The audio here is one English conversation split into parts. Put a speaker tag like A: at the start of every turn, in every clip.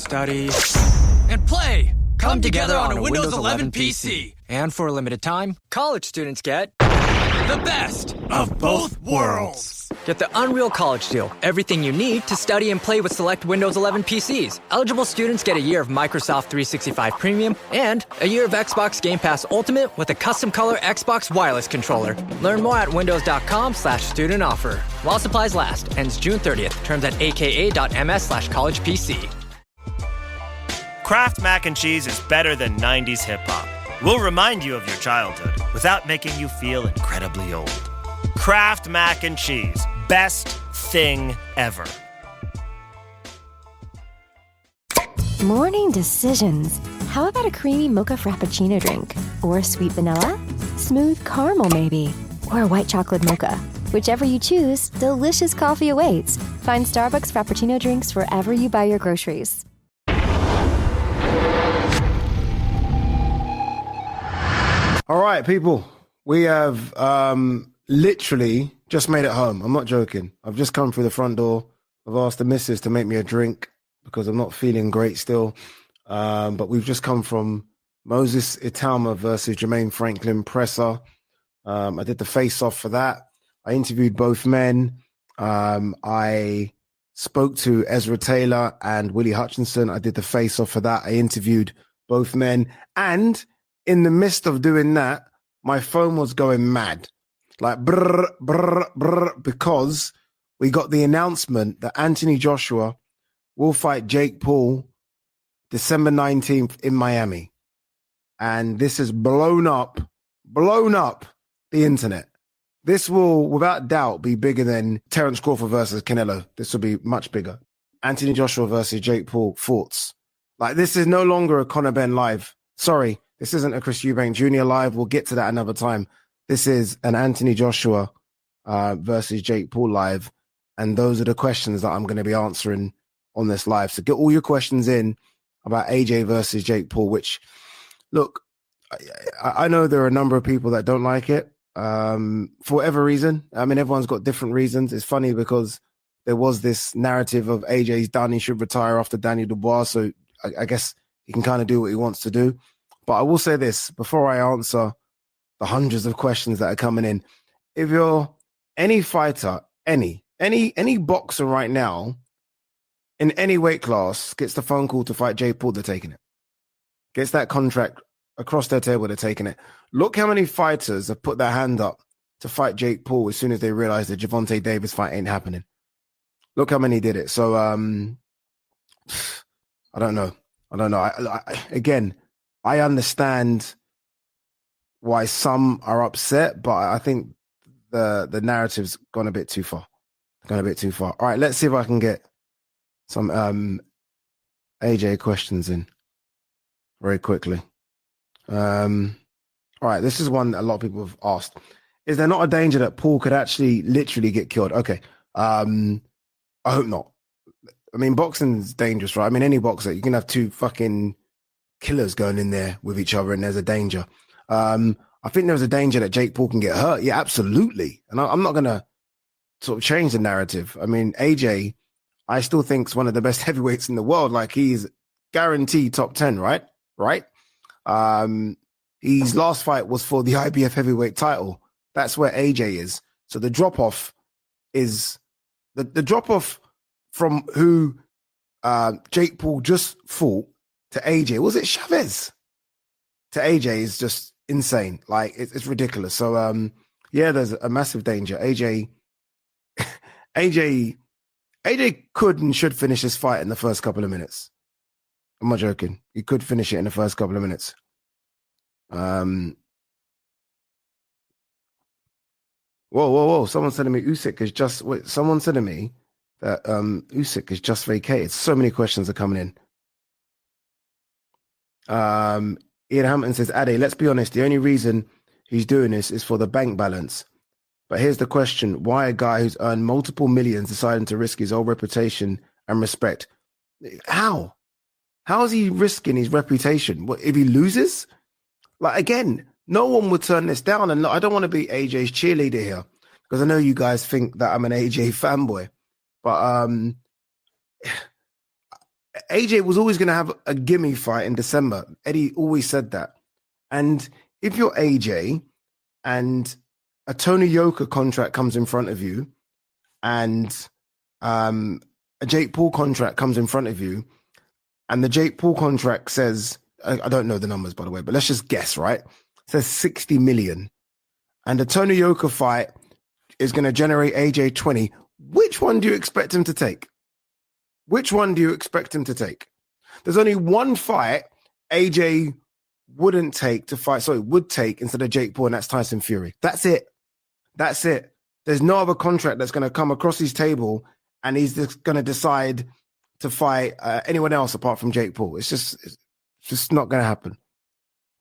A: study,
B: and play come together on a Windows 11 PC.
A: And for a limited time, college students get
B: The best of both worlds.
A: Get the Unreal College Deal. Everything you need to study and play with select Windows 11 PCs. Eligible students get a year of Microsoft 365 Premium and a year of Xbox Game Pass Ultimate with a custom color Xbox wireless controller. Learn more at windows.com/student offer. While supplies last. Ends June 30th. Terms at aka.ms/collegepc.
C: Kraft Mac and Cheese is better than 90s hip-hop. We'll remind you of your childhood without making you feel incredibly old. Kraft Mac and Cheese. Best thing ever.
D: Morning decisions. How about a creamy mocha frappuccino drink? Or sweet vanilla? Smooth caramel maybe? Or a white chocolate mocha? Whichever you choose, delicious coffee awaits. Find Starbucks Frappuccino drinks wherever you buy your groceries.
E: All right, people, we have literally just made it home. I'm not joking. I've just come through the front door. I've asked the missus to make me a drink because I'm not feeling great still. But we've just come from Moses Itama versus Jermaine Franklin presser. I did the face-off for that. I interviewed both men. I spoke to Ezra Taylor and Willie Hutchinson. I did the face-off for that. I interviewed both men. And in the midst of doing that, my phone was going mad. Like, brr, brr, brr, because we got the announcement that Anthony Joshua will fight Jake Paul December 19th in Miami. And this has blown up the internet. This will, without doubt, be bigger than Terence Crawford versus Canelo. This will be much bigger. Anthony Joshua versus Jake Paul, thoughts. Like, this is no longer a Conor Benn live. Sorry, this isn't a Chris Eubank Jr. live. We'll get to that another time. This is an Anthony Joshua versus Jake Paul live. And those are the questions that I'm going to be answering on this live. So get all your questions in about AJ versus Jake Paul, which, look, I know there are a number of people that don't like it for whatever reason. I mean, everyone's got different reasons. It's funny because there was this narrative of AJ's done, he should retire after Daniel Dubois. So I guess he can kind of do what he wants to do. But I will say this before I answer the hundreds of questions that are coming in. If you're any fighter, any boxer right now in any weight class gets the phone call to fight Jake Paul, they're taking it. Gets that contract across their table, they're taking it. Look how many fighters have put their hand up to fight Jake Paul as soon as they realize the Gervonta Davis fight ain't happening. Look how many did it. So, I don't know. Again, I understand why some are upset, but I think the narrative's gone a bit too far. All right, let's see if I can get some AJ questions in very quickly. All right, this is one that a lot of people have asked. Is there not a danger that Paul could actually literally get killed? Okay. I hope not. I mean, boxing's dangerous, right? I mean, any boxer, you can have two fucking killers going in there with each other and there's a danger. I think there's a danger that Jake Paul can get hurt. Yeah, absolutely. And I'm not going to sort of change the narrative. I mean, AJ, I still think is one of the best heavyweights in the world. Like, he's guaranteed top 10, right? His last fight was for the IBF heavyweight title. That's where AJ is. So the drop-off is the drop-off from who Jake Paul just fought to AJ. Was it Chavez? To AJ is just insane. Like, it's ridiculous. So, yeah, there's a massive danger. AJ could and should finish this fight in the first couple of minutes. I'm not joking. He could finish it in the first couple of minutes. Whoa. Someone's telling me Usyk is just... Wait, someone said to me that Usyk is just vacated. So many questions are coming in. Ian Hampton says, Ade, let's be honest. The only reason he's doing this is for the bank balance. But here's the question. Why a guy who's earned multiple millions deciding to risk his old reputation and respect? How? How is he risking his reputation? What, if he loses? Like, again, no one would turn this down. And I don't want to be AJ's cheerleader here because I know you guys think that I'm an AJ fanboy. But AJ was always going to have a gimme fight in December. Eddie always said that. And if you're AJ and a Tony Yoka contract comes in front of you and a Jake Paul contract comes in front of you, and the Jake Paul contract says, I don't know the numbers, by the way, but let's just guess, right? It says 60 million. And the Tony Yoka fight is going to generate AJ 20. Which one do you expect him to take? Which one do you expect him to take? There's only one fight AJ would take instead of Jake Paul, and that's Tyson Fury. That's it. That's it. There's no other contract that's going to come across his table and he's just going to decide to fight anyone else apart from Jake Paul. It's just not going to happen.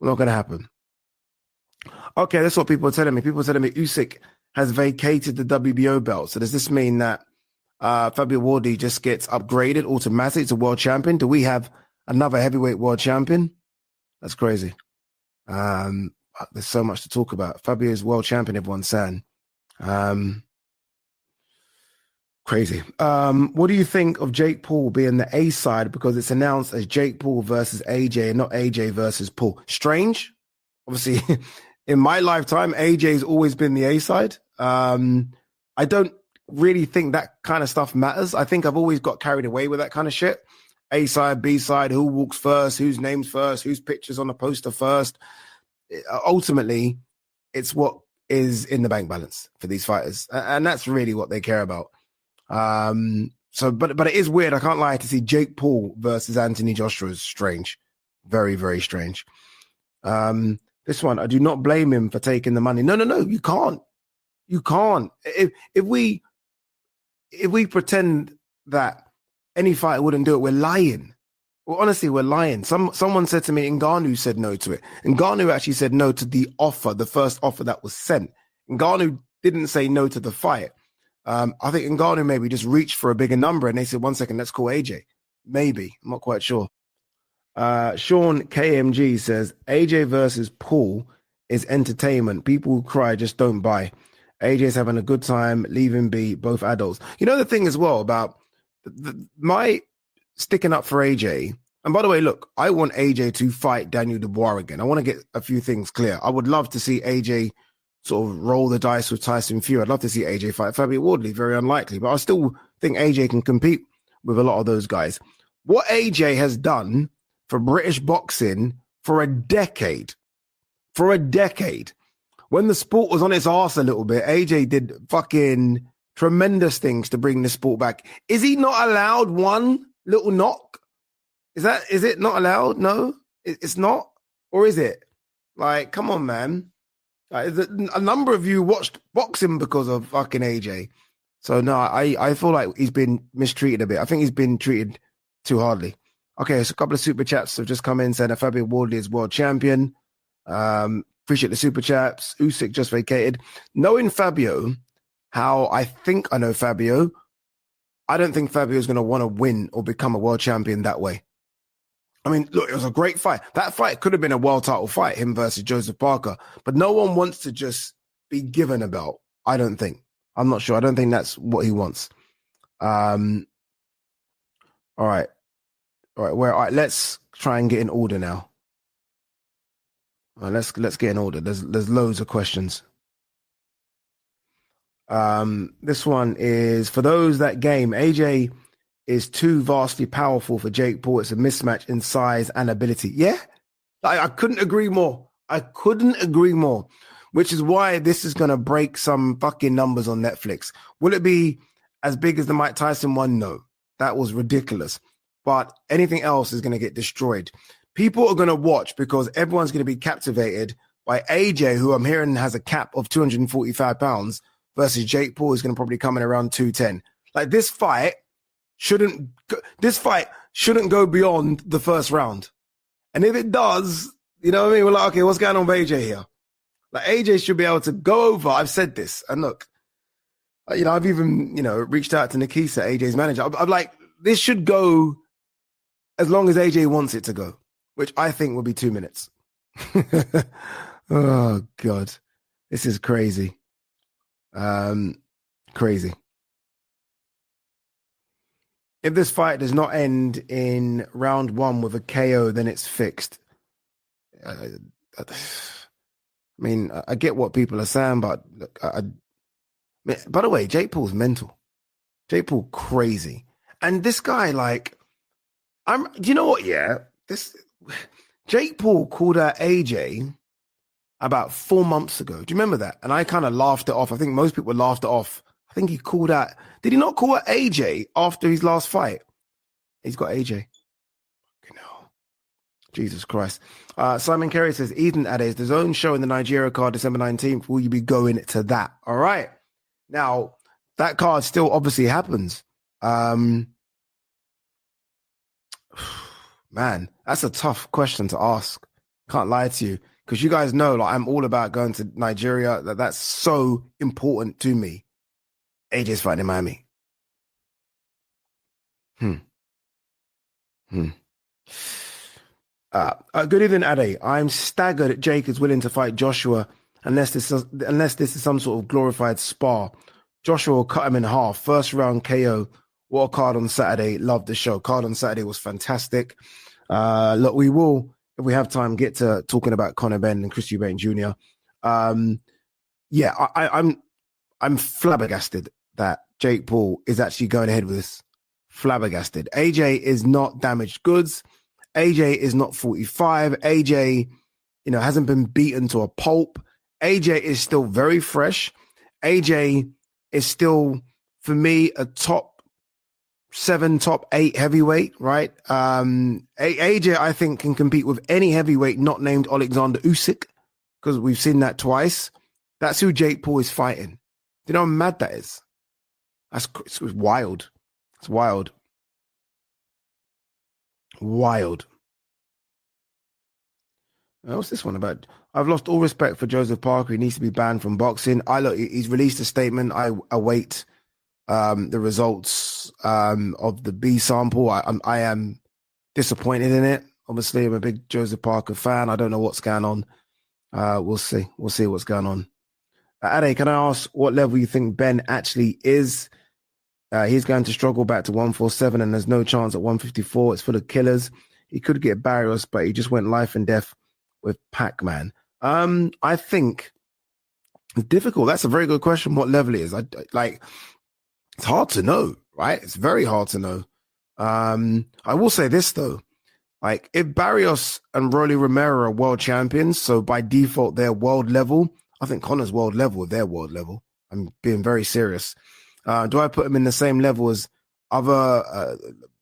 E: Not going to happen. Okay, that's what people are telling me. People are telling me Usyk has vacated the WBO belt. So does this mean that Fabio Wardley just gets upgraded automatically to world champion? Do we have another heavyweight world champion? That's crazy. There's so much to talk about. Fabio is world champion, everyone's saying. Crazy. What do you think of Jake Paul being the A side because it's announced as Jake Paul versus AJ and not AJ versus Paul? Strange. Obviously, in my lifetime, AJ's always been the A side. I don't really think that kind of stuff matters. I think I've always got carried away with that kind of shit. A side, B side, who walks first, whose name's first, whose picture's on the poster first. Ultimately, it's what is in the bank balance for these fighters. And that's really what they care about. But it is weird. I can't lie, to see Jake Paul versus Anthony Joshua is strange. Very, very strange. This one, I do not blame him for taking the money. No, you can't. You can't. If we pretend that any fighter wouldn't do it, we're lying. Well, honestly, we're lying. Someone said to me, Ngannou said no to it. Ngannou actually said no to the offer, the first offer that was sent. Ngannou didn't say no to the fight. I think Ngannou maybe just reached for a bigger number and they said, 1 second, let's call AJ. Maybe. I'm not quite sure. Sean KMG says, AJ versus Paul is entertainment. People who cry just don't buy. AJ's having a good time. Leave him be. Both adults. You know the thing as well about my sticking up for AJ. And by the way, look, I want AJ to fight Daniel Dubois again. I want to get a few things clear. I would love to see AJ sort of roll the dice with Tyson Fury. I'd love to see AJ fight Fabio Wardley. Very unlikely. But I still think AJ can compete with a lot of those guys. What AJ has done for British boxing for a decade, when the sport was on its arse a little bit, AJ did fucking tremendous things to bring the sport back. Is he not allowed one little knock? Is it not allowed? No, it's not. Or is it? Like, come on, man. Like, a number of you watched boxing because of fucking AJ. So no, I feel like he's been mistreated a bit. I think he's been treated too hardly. Okay, so a couple of super chats have just come in saying that Fabio Wardley is world champion. Appreciate the super chats. Usyk just vacated. Knowing Fabio, how I think I know Fabio, I don't think Fabio is going to want to win or become a world champion that way. I mean, look, it was a great fight. That fight could have been a world title fight, him versus Joseph Parker. But no one wants to just be given a belt. I don't think. I'm not sure. I don't think that's what he wants. All right. All right. Let's try and get in order now. All right, let's get in order. There's loads of questions. This one is, for those that game, AJ is too vastly powerful for Jake Paul. It's a mismatch in size and ability. Yeah, I couldn't agree more. Which is why this is going to break some fucking numbers on Netflix. Will it be as big as the Mike Tyson one? No, that was ridiculous. But anything else is going to get destroyed. People are going to watch because everyone's going to be captivated by AJ, who I'm hearing has a cap of 245 pounds, versus Jake Paul, who's going to probably come in around 210. Like, this fight shouldn't go beyond the first round. And if it does, you know what I mean? We're like, okay, what's going on with AJ here? Like, AJ should be able to go over. I've said this. And look, you know, I've even, you know, reached out to Nikisa, AJ's manager. I'm like, this should go as long as AJ wants it to go, which I think will be 2 minutes. Oh, God. This is crazy. Crazy. If this fight does not end in round 1 with a KO, then it's fixed. I mean, I get what people are saying, but look, by the way, Jake Paul's mental. Jake Paul crazy. And this guy, like, do you know what? Yeah, Jake Paul called out AJ about 4 months ago. Do you remember that? And I kind of laughed it off. I think most people laughed it off. I think he called out. Did he not call out AJ after his last fight? He's got AJ. No. Jesus Christ. Simon Carey says, Ethan Ade, the zone show in the Nigeria card December 19th. Will you be going to that? All right. Now, that card still obviously happens. Man, that's a tough question to ask. Can't lie to you. Because you guys know, like, I'm all about going to Nigeria. That's so important to me. AJ's fighting in Miami. Good evening, Ade. I'm staggered Jake is willing to fight Joshua unless this is some sort of glorified spar. Joshua will cut him in half. First round KO. What a card on Saturday. Loved the show. Card on Saturday was fantastic. Look, we will, if we have time, get to talking about Conor Benn and Chris Eubank Jr. I'm flabbergasted that Jake Paul is actually going ahead with this. Flabbergasted. AJ is not damaged goods. AJ is not 45. AJ, hasn't been beaten to a pulp. AJ is still very fresh. AJ is still, for me, a top 7, top 8 heavyweight, right? AJ, I think, can compete with any heavyweight not named Oleksandr Usyk, because we've seen that twice. That's who Jake Paul is fighting. Do you know how mad that is? It's wild. It's wild. Wild. What's this one about? I've lost all respect for Joseph Parker. He needs to be banned from boxing. He's released a statement. I await the results of the B sample. I am disappointed in it. Obviously, I'm a big Joseph Parker fan. I don't know what's going on. We'll see. We'll see what's going on. Ade, can I ask what level you think Ben actually is? He's going to struggle back to 147, and there's no chance at 154. It's full of killers. He could get Barrios, but he just went life and death with Pac-Man. I think it's difficult. That's a very good question. What level it is? It's hard to know, right? It's very hard to know. I will say this though, like if Barrios and Rolly Romero are world champions, so by default they're world level. I think Conor's world level with their world level. I'm being very serious. Do I put him in the same level as other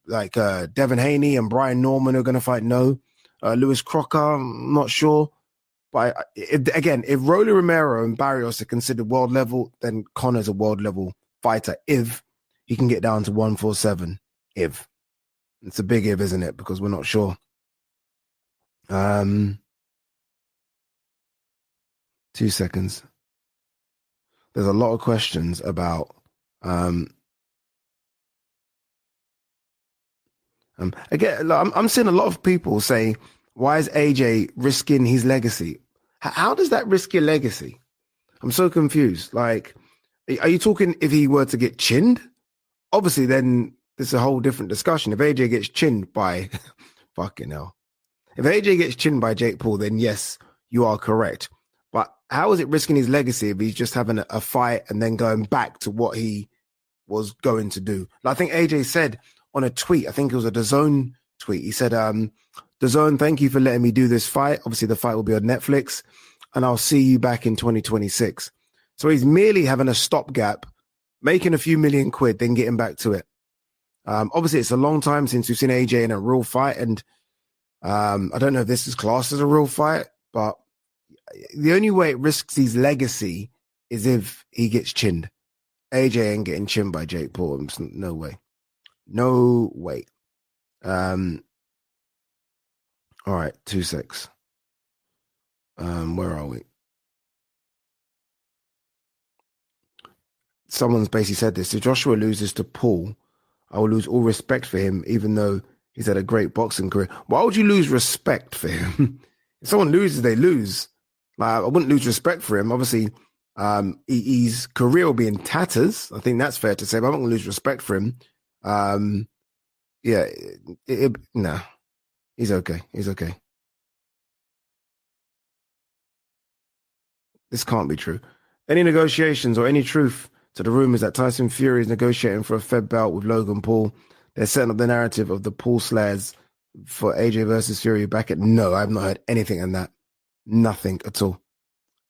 E: Devin Haney and Brian Norman who are going to fight? No. Lewis Crocker, I'm not sure. But if Rolly Romero and Barrios are considered world level, then Conor's a world level fighter if he can get down to 147. If. It's a big if, isn't it? Because we're not sure. 2 seconds. There's a lot of questions about again, I'm seeing a lot of people say, why is AJ risking his legacy? How does that risk your legacy? I'm so confused. Like, are you talking if he were to get chinned? Obviously, then there's a whole different discussion. If AJ gets chinned by, fucking hell. If AJ gets chinned by Jake Paul, then yes, you are correct. But how is it risking his legacy if he's just having a fight and then going back to what he was going to do? Like, I think AJ said on a tweet, I think it was a DAZN tweet, he said, DAZN, thank you for letting me do this fight. Obviously, the fight will be on Netflix, and I'll see you back in 2026. So he's merely having a stopgap, making a few million quid, then getting back to it. Obviously, it's a long time since we've seen AJ in a real fight, and I don't know if this is classed as a real fight, but the only way it risks his legacy is if he gets chinned. AJ ain't getting chinned by Jake Paul. No way. No way. All right, 2 secs. Where are we? Someone's basically said this. If Joshua loses to Paul, I will lose all respect for him, even though he's had a great boxing career. Why would you lose respect for him? If someone loses, they lose. Like, I wouldn't lose respect for him. Obviously, his career will be in tatters. I think that's fair to say, but I'm not going to lose respect for him. yeah, nah, he's okay. He's okay. This can't be true. Any negotiations or any truth to the rumors that Tyson Fury is negotiating for a Fed bout with Logan Paul? They're setting up the narrative of the Paul Slayers for AJ versus Fury back at... No, I've not heard anything on that. Nothing at all.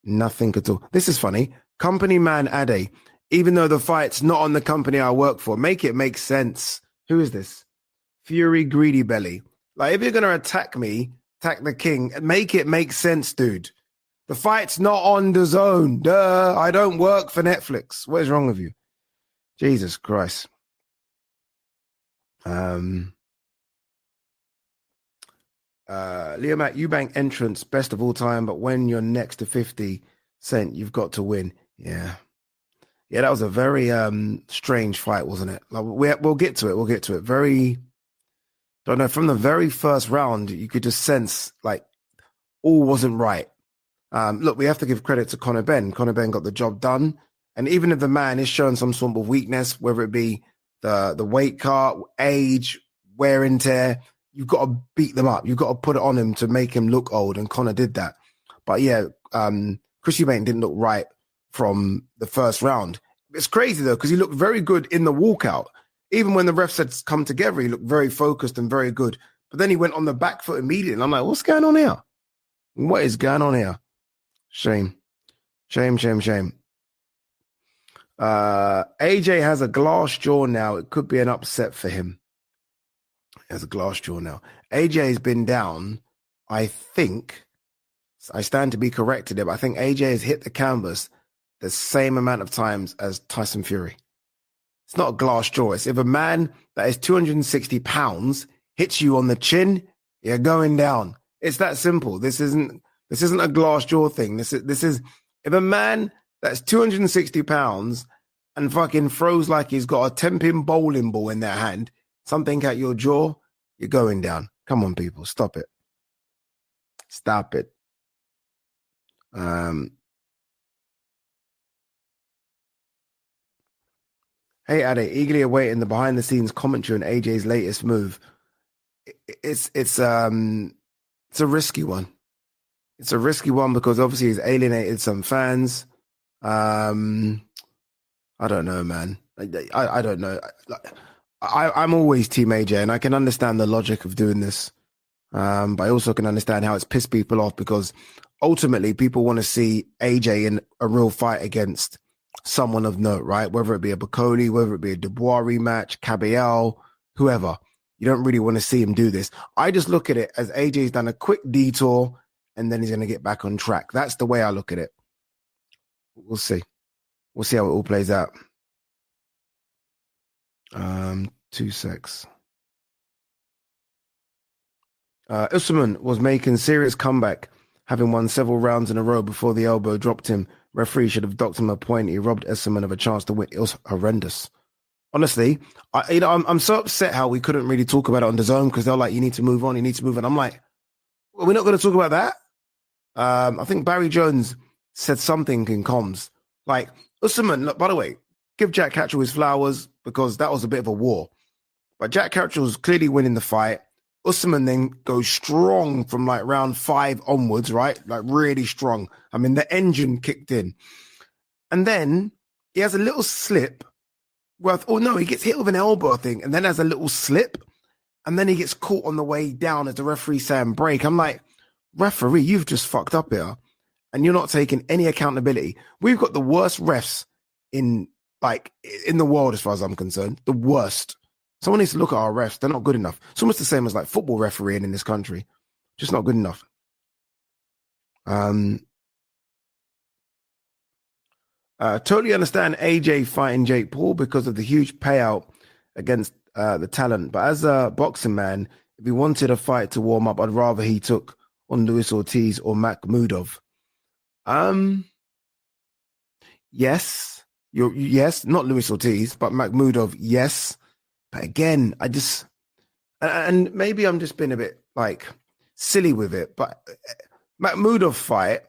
E: Nothing at all. This is funny. Company man Ade, even though the fight's not on the company I work for, make it make sense. Who is this? Fury Greedy Belly. Like, if you're going to attack me, attack the king, make it make sense, dude. The fight's not on the zone. Duh. I don't work for Netflix. What is wrong with you? Jesus Christ. Leo Matt, Eubank entrance, best of all time, but when you're next to 50 Cent, you've got to win. Yeah. Yeah, that was a very strange fight, wasn't it? Like, we'll get to it. We'll get to it. Very, don't know, from the very first round, you could just sense, like, all wasn't right. Look, we have to give credit to Conor Benn. Conor Benn got the job done. And even if the man is showing some sort of weakness, whether it be the weight cut, age, wear and tear, you've got to beat them up. You've got to put it on him to make him look old. And Conor did that. But yeah, Chris Eubank didn't look right from the first round. It's crazy, though, because he looked very good in the walkout. Even when the refs had come together, he looked very focused and very good. But then he went on the back foot immediately. And I'm like, what's going on here? What is going on here? Shame. Shame. AJ has a glass jaw now. It could be an upset for him. He has a glass jaw now. AJ has been down, I think, I stand to be corrected here, but I think AJ has hit the canvas the same amount of times as Tyson Fury. It's not a glass jaw. It's if a man that is 260 pounds hits you on the chin, you're going down. It's that simple. This isn't a glass jaw thing. This is if a man that's 260 pounds and fucking throws like he's got a 10-pin bowling ball in their hand, something at your jaw, you're going down. Come on, people. Stop it. Stop it. Hey, Ade, eagerly awaiting the behind-the-scenes commentary on AJ's latest move. It's a risky one. It's a risky one because obviously he's alienated some fans. I don't know, man. I don't know. I'm always Team AJ, and I can understand the logic of doing this. But I also can understand how it's pissed people off because ultimately people want to see AJ in a real fight against someone of note, right? Whether it be a Bacoli, whether it be a Dubois rematch, Cabiel, whoever. You don't really want to see him do this. I just look at it as AJ's done a quick detour and then he's going to get back on track. That's the way I look at it. We'll see. We'll see how it all plays out. 2 secs. Usman was making serious comeback, having won several rounds in a row before the elbow dropped him. Referee should have docked him a point. He robbed Usman of a chance to win. It was horrendous. Honestly, I'm so upset how we couldn't really talk about it on the zone because they're like, you need to move on. I'm like, well, we're not going to talk about that. I think Barry Jones said something in comms. Like, Usman, look, by the way, give Jack Catchell his flowers because that was a bit of a war. But Jack Catchell's clearly winning the fight. Usman then goes strong from like round 5 onwards, right? Like really strong. I mean, the engine kicked in. And then he has a little slip. He gets hit with an elbow, I think, and then has a little slip. And then he gets caught on the way down as the referee saying break. I'm like, referee, you've just fucked up here. And you're not taking any accountability. We've got the worst refs in the world as far as I'm concerned. The worst. Someone needs to look at our refs. They're not good enough. It's almost the same as like football refereeing in this country. Just not good enough. Totally understand AJ fighting Jake Paul because of the huge payout against the talent. But as a boxing man, if he wanted a fight to warm up, I'd rather he took on Luis Ortiz or Makhmudov. Yes. Yes, not Luis Ortiz, but Makhmudov, yes. But again, and maybe I'm just being a bit like silly with it, but Makhmudov fight,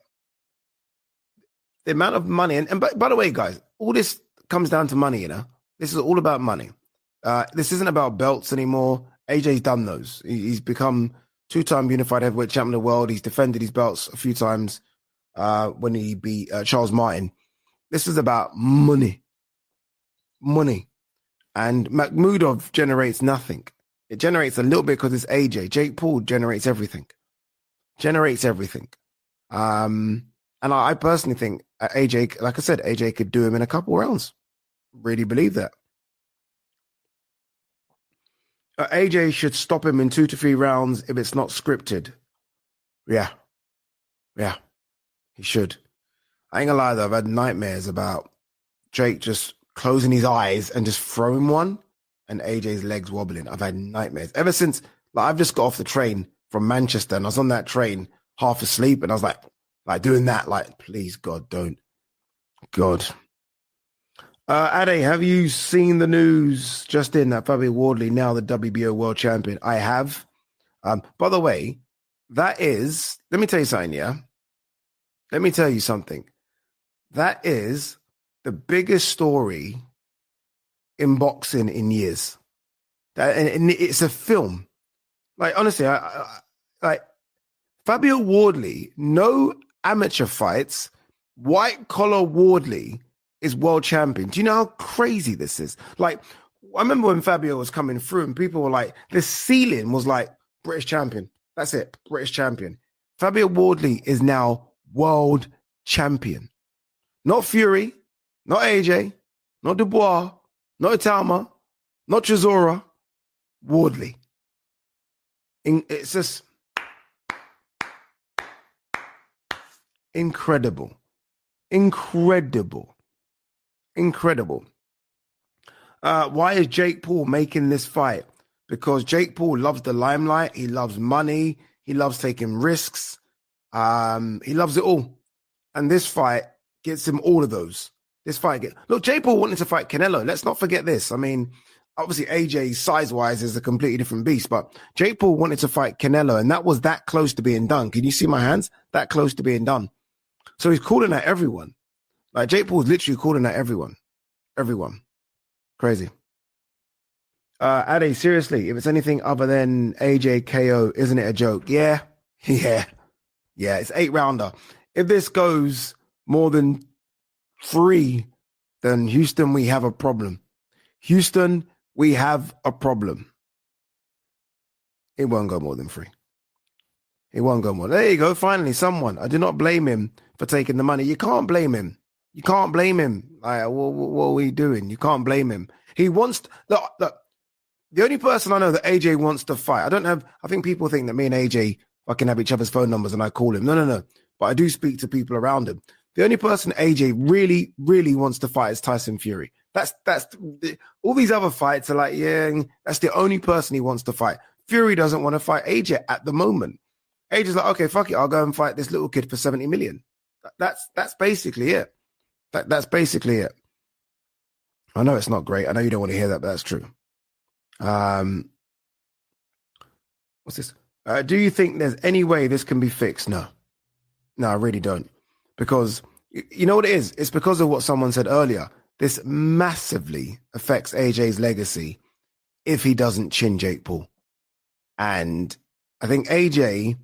E: the amount of money, and by the way, guys, all this comes down to money, you know? This is all about money. This isn't about belts anymore. AJ's done those. He's become 2-time unified heavyweight champion of the world. He's defended his belts a few times when he beat Charles Martin. This is about money. Money. And Makhmudov generates nothing. It generates a little bit because it's AJ. Jake Paul generates everything. And I personally think AJ, like I said, AJ could do him in a couple rounds. Really believe that. AJ should stop him in 2 to 3 rounds if it's not scripted. Yeah, he should. I ain't gonna lie though, I've had nightmares about Jake just closing his eyes and just throwing one and AJ's legs wobbling. I've had nightmares ever since. Like, I've just got off the train from Manchester and I was on that train half asleep and I was like doing that, like, please God, don't. God. Ade, have you seen the news just in that Fabio Wardley now the WBO world champion? I have. By the way, that is, let me tell you something, yeah? Let me tell you something. That is the biggest story in boxing in years. And it's a film. Like, honestly, like Fabio Wardley, no amateur fights, white collar Wardley is world champion. Do you know how crazy this is? Like, I remember when Fabio was coming through and people were like, the ceiling was like British champion. That's it, British champion. Fabio Wardley is now world champion. Not Fury, not AJ, not Dubois, not Italma, not Chisora, Wardley. It's just incredible. Why is Jake Paul making this fight? Because Jake Paul loves the limelight. He loves money. He loves taking risks. He loves it all. And this fight gets him all of those. Look, Jake Paul wanted to fight Canelo. Let's not forget this. I mean, obviously AJ size-wise is a completely different beast, but Jake Paul wanted to fight Canelo, and that was that close to being done. Can you see my hands? That close to being done. So he's calling out everyone. Like, Jake Paul's literally calling out everyone. Everyone. Crazy. Ade, seriously, if it's anything other than AJ KO, isn't it a joke? Yeah. It's 8-rounder. If this goes more than 3, then Houston, we have a problem. Houston, we have a problem. It won't go more than 3. It won't go more. There you go. Finally, someone. I do not blame him for taking the money. You can't blame him. Like, what are we doing? You can't blame him. He wants look, the only person I know that AJ wants to fight. I think people think that me and AJ fucking have each other's phone numbers and I call him. No. But I do speak to people around him. The only person AJ really, really wants to fight is Tyson Fury. That's all these other fights are like, yeah, that's the only person he wants to fight. Fury doesn't want to fight AJ at the moment. AJ's like, okay, fuck it, I'll go and fight this little kid for 70 million. That's basically it. That's basically it. I know it's not great. I know you don't want to hear that, but that's true. What's this? Do you think there's any way this can be fixed? No, I really don't. Because you know what it is? It's because of what someone said earlier. This massively affects AJ's legacy if he doesn't chin Jake Paul. And I think AJ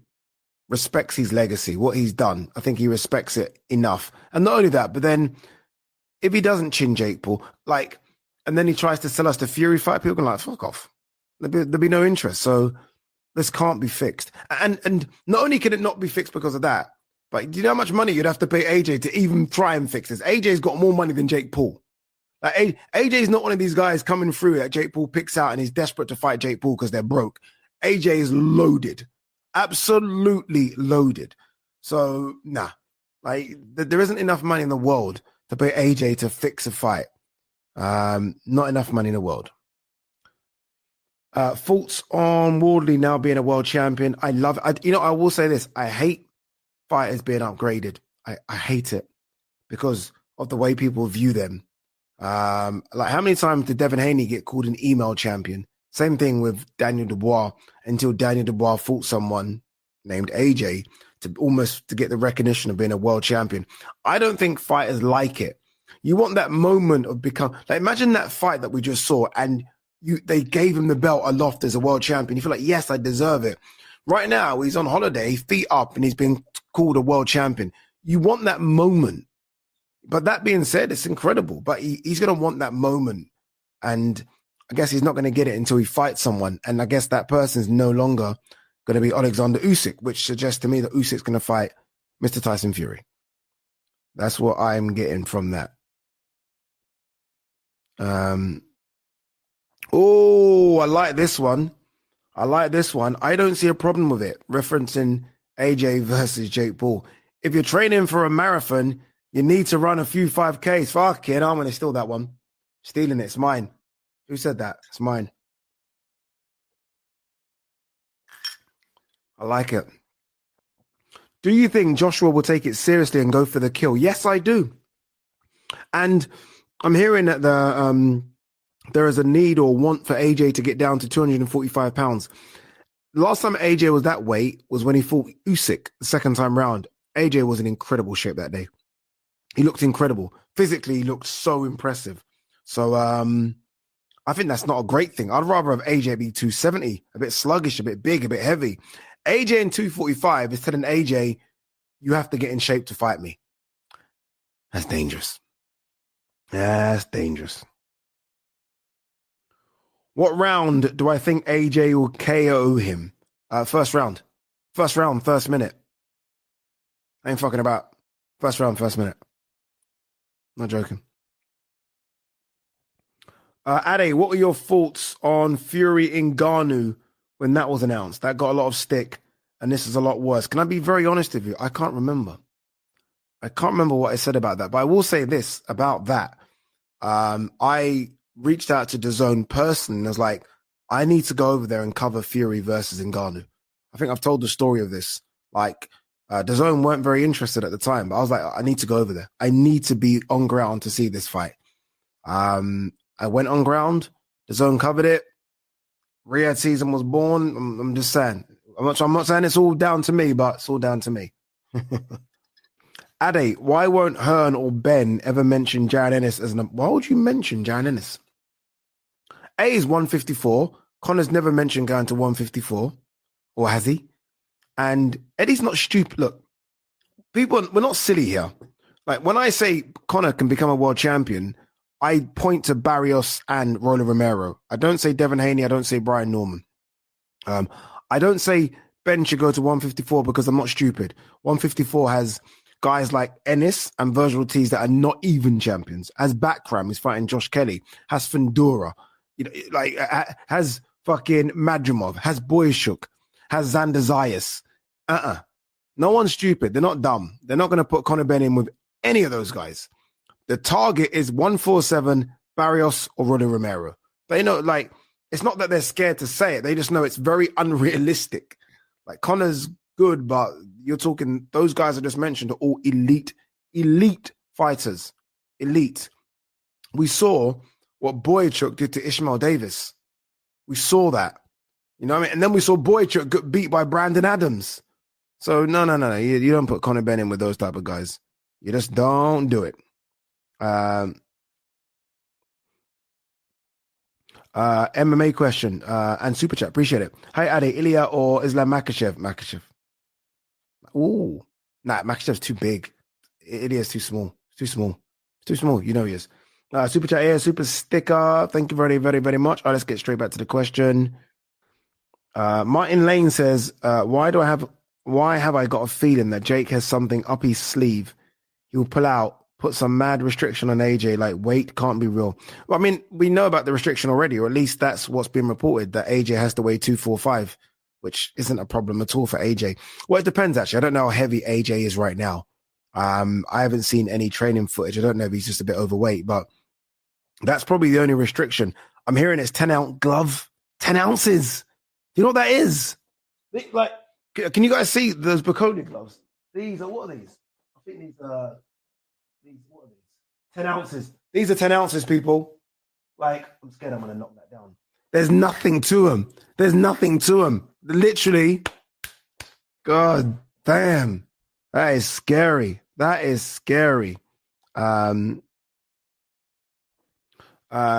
E: respects his legacy, what he's done. I think he respects it enough. And not only that, but then if he doesn't chin Jake Paul, like, and then he tries to sell us the Fury fight, people can like, fuck off. There'll be no interest. So this can't be fixed. And not only can it not be fixed because of that, but do you know how much money you'd have to pay AJ to even try and fix this? AJ's got more money than Jake Paul. Like, AJ's not one of these guys coming through that Jake Paul picks out and he's desperate to fight Jake Paul because they're broke. AJ is loaded. Absolutely loaded. So, nah. Like, there isn't enough money in the world to pay AJ to fix a fight. Not enough money in the world. Thoughts on Wardley now being a world champion? I love it. I will say this. I hate fighters being upgraded. I hate it because of the way people view them. Like, how many times did Devin Haney get called an email champion? Same thing with Daniel Dubois until Daniel Dubois fought someone named AJ to get the recognition of being a world champion. I don't think fighters like it. You want that moment of like, imagine that fight that we just saw and they gave him the belt aloft as a world champion. You feel like, yes, I deserve it. Right now, he's on holiday, feet up, and he's been called a world champion. You want that moment. But that being said, it's incredible. But he's going to want that moment. And I guess he's not going to get it until he fights someone. And I guess that person's no longer going to be Oleksandr Usyk, which suggests to me that Usyk's going to fight Mr. Tyson Fury. That's what I'm getting from that. Oh, I like this one. I don't see a problem with it. Referencing AJ versus Jake Paul. If you're training for a marathon, you need to run a few 5Ks. Fuck it, I'm going to steal that one. Stealing it. It's mine. Who said that? It's mine. I like it. Do you think Joshua will take it seriously and go for the kill? Yes, I do. And I'm hearing that there is a need or want for AJ to get down to 245 pounds. The last time AJ was that weight was when he fought Usyk the second time round. AJ was in incredible shape that day. He looked incredible. Physically, he looked so impressive. So I think that's not a great thing. I'd rather have AJ be 270, a bit sluggish, a bit big, a bit heavy. AJ in 245 is telling AJ, you have to get in shape to fight me. That's dangerous. That's dangerous. What round do I think AJ will KO him? First round. First round, first minute. I ain't fucking about. First round, first minute. Not joking. Ade, what were your thoughts on Fury Ngannou when that was announced? That got a lot of stick, and this is a lot worse. Can I be very honest with you? I can't remember. I can't remember what I said about that, but I will say this about that. I reached out to DAZN personally and was like, I need to go over there and cover Fury versus Ngannou. I think I've told the story of this. Like, DAZN weren't very interested at the time, but I was like, I need to go over there. I need to be on ground to see this fight. I went on ground. DAZN covered it. Riyadh season was born. I'm just saying. I'm not saying it's all down to me, but it's all down to me. Ade, why won't Hearn or Ben ever mention Jaron Ennis as an... Why would you mention Jaron Ennis? A is 154. Conor's never mentioned going to 154. Or has he? And Eddie's not stupid. Look, people, we're not silly here. Like, when I say Conor can become a world champion, I point to Barrios and Rolly Romero. I don't say Devin Haney. I don't say Brian Norman. I don't say Ben should go to 154 because I'm not stupid. 154 has guys like Ennis and Virgil Ortiz that are not even champions. Has Bakram, who's fighting Josh Kelly. Has Fundora. You know, like, has fucking Madrimov. Has Boyshuk. Has Xander Zayas. No one's stupid. They're not dumb. They're not going to put Conor Benn in with any of those guys. The target is 147, Barrios or Rolly Romero. They know, like, it's not that they're scared to say it. They just know it's very unrealistic. Like, Conor's good, but you're talking, those guys I just mentioned are all elite fighters. Elite. We saw what Boychuk did to Ishmael Davis. We saw that. You know what I mean? And then we saw Boychuk get beat by Brandon Adams. So, no. You don't put Conor Benn in with those type of guys. You just don't do it. MMA question and super chat. Appreciate it. Hi, Ade, Ilya or Islam Makhachev? Makhachev. Ooh. Nah, Makhachev's too big. Ilya's too small. Too small. You know he is. Super chat here, super sticker. Thank you very, very, very much. Let's get straight back to the question. Martin Lane says, why have I got a feeling that Jake has something up his sleeve? He will pull out, put some mad restriction on AJ, like weight can't be real. Well, I mean, we know about the restriction already, or at least that's what's been reported, that AJ has to weigh 245, which isn't a problem at all for AJ. Well, it depends, actually. I don't know how heavy AJ is right now. I haven't seen any training footage. I don't know if he's just a bit overweight, but that's probably the only restriction. I'm hearing it's 10-ounce glove. 10 ounces. Do you know what that is? Like, can you guys see those Bacardi gloves? These are, what are these? I think these, what are these? 10 ounces. These are 10 ounces, people. Like, I'm scared I'm going to knock that down. There's nothing to them. Literally, God damn. That is scary.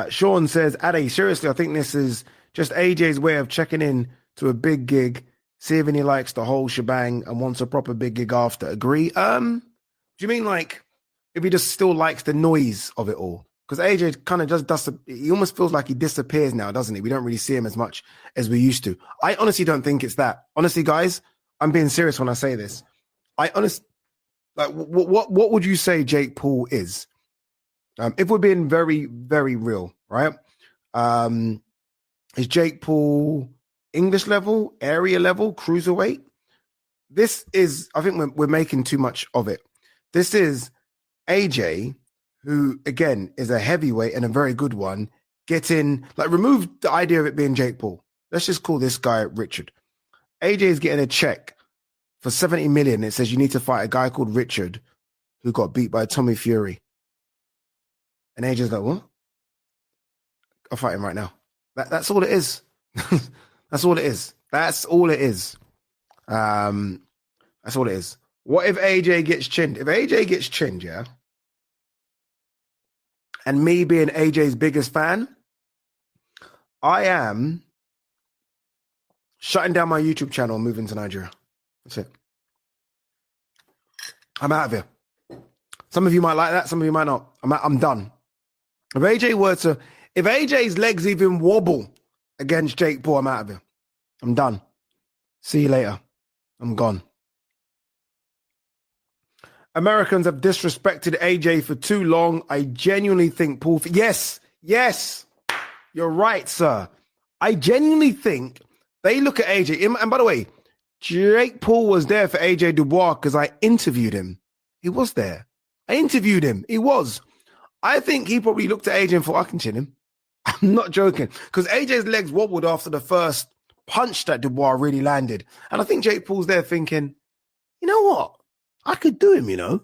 E: Sean says, Ade, seriously, I think this is just AJ's way of checking in to a big gig, seeing he likes the whole shebang and wants a proper big gig after. Agree? Do you mean like if he just still likes the noise of it all? Because AJ kind of just does, he almost feels like he disappears now, doesn't he? We don't really see him as much as we used to. I honestly don't think it's that. Honestly, guys, I'm being serious when I say this. What would you say Jake Paul is? If we're being very, very real, right? Is Jake Paul English level, area level, cruiserweight? This is, I think we're making too much of it. This is AJ, who, again, is a heavyweight and a very good one, remove the idea of it being Jake Paul. Let's just call this guy Richard. AJ is getting a check for 70 million. It says you need to fight a guy called Richard who got beat by Tommy Fury. And AJ's like, what? I'll fight him right now. That's all it is. That's all it is. That's all it is. That's all it is. What if AJ gets chinned? If AJ gets chinned, yeah, and me being AJ's biggest fan, I am shutting down my YouTube channel and moving to Nigeria. That's it. I'm out of here. Some of you might like that. Some of you might not. I'm done. If AJ's legs even wobble against Jake Paul, I'm out of here. I'm done. See you later. I'm gone. Americans have disrespected AJ for too long. I genuinely think Paul... Yes. You're right, sir. I genuinely think they look at AJ... And by the way, Jake Paul was there for AJ Dubois because I interviewed him. He was there. I interviewed him. He was. I think he probably looked at AJ and thought, I can chin him. I'm not joking. Because AJ's legs wobbled after the first punch that Dubois really landed. And I think Jake Paul's there thinking, you know what? I could do him, you know.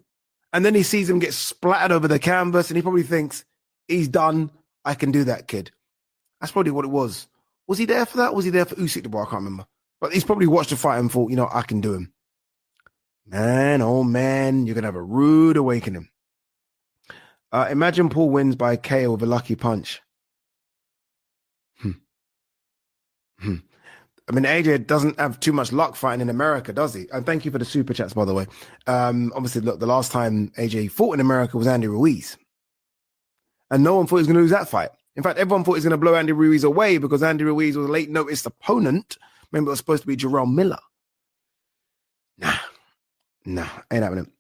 E: And then he sees him get splattered over the canvas and he probably thinks, he's done. I can do that, kid. That's probably what it was. Was he there for that? Was he there for Usyk Dubois? I can't remember. But he's probably watched the fight and thought, you know, I can do him. Man, oh man, you're going to have a rude awakening. Imagine Paul wins by KO with a lucky punch. I mean, AJ doesn't have too much luck fighting in America, does he? And thank you for the super chats, by the way. Obviously, look, the last time AJ fought in America was Andy Ruiz. And no one thought he was going to lose that fight. In fact, everyone thought he was going to blow Andy Ruiz away because Andy Ruiz was a late notice opponent. Remember, it was supposed to be Jarrell Miller. Nah, ain't happening.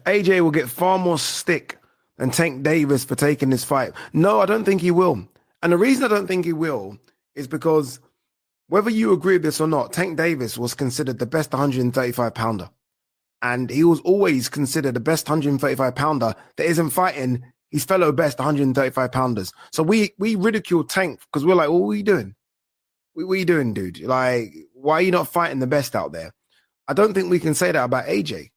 E: AJ will get far more stick than Tank Davis for taking this fight. No, I don't think he will. And the reason I don't think he will is because whether you agree with this or not, Tank Davis was considered the best 135-pounder. And he was always considered the best 135-pounder that isn't fighting his fellow best 135-pounders. So we ridicule Tank because we're like, what are you doing? What are you doing, dude? Like, why are you not fighting the best out there? I don't think we can say that about AJ.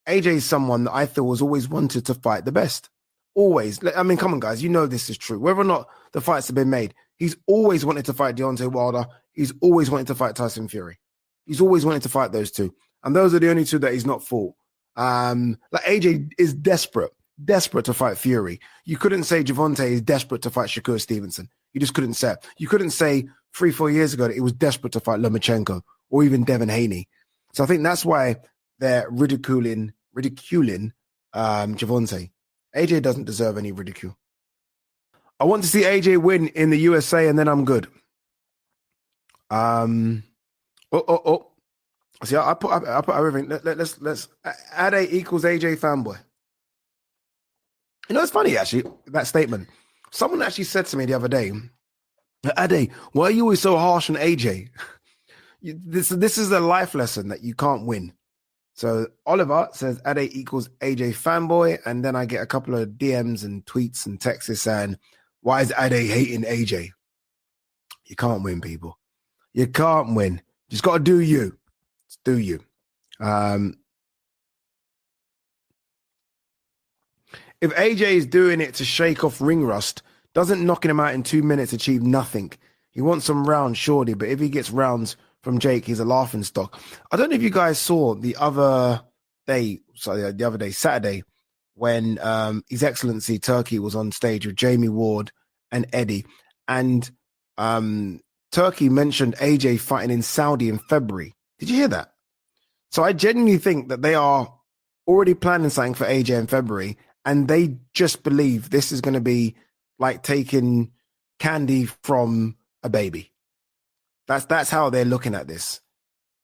E: AJ is someone that I feel was always wanted to fight the best. Always. I mean, come on, guys. You know this is true. Whether or not the fights have been made, he's always wanted to fight Deontay Wilder. He's always wanted to fight Tyson Fury. He's always wanted to fight those two. And those are the only two that he's not fought. Like AJ is desperate to fight Fury. You couldn't say Gervonta is desperate to fight Shakur Stevenson. You just couldn't say it. You couldn't say 3-4 years ago that he was desperate to fight Lomachenko or even Devin Haney. So I think that's why they're ridiculing Gervonta. AJ doesn't deserve any ridicule. I want to see AJ win in the USA and then I'm good. See, I put everything. Let's Ade equals AJ fanboy. You know, it's funny actually, that statement. Someone actually said to me the other day, Ade, why are you always so harsh on AJ? This is a life lesson that you can't win. So Oliver says Ade equals AJ fanboy, and then I get a couple of DMs and tweets and texts saying, why is Ade hating AJ? You can't win, people. You can't win. Just got to do you. Just do you. If AJ is doing it to shake off ring rust, doesn't knocking him out in 2 minutes achieve nothing. He wants some rounds, surely, but if he gets rounds from Jake, he's a laughing stock. I don't know if you guys saw the other day, Saturday, when His Excellency Turkey was on stage with Jamie Ward and Eddie. And Turkey mentioned AJ fighting in Saudi in February. Did you hear that? So I genuinely think that they are already planning something for AJ in February, and they just believe this is going to be like taking candy from a baby. That's how they're looking at this.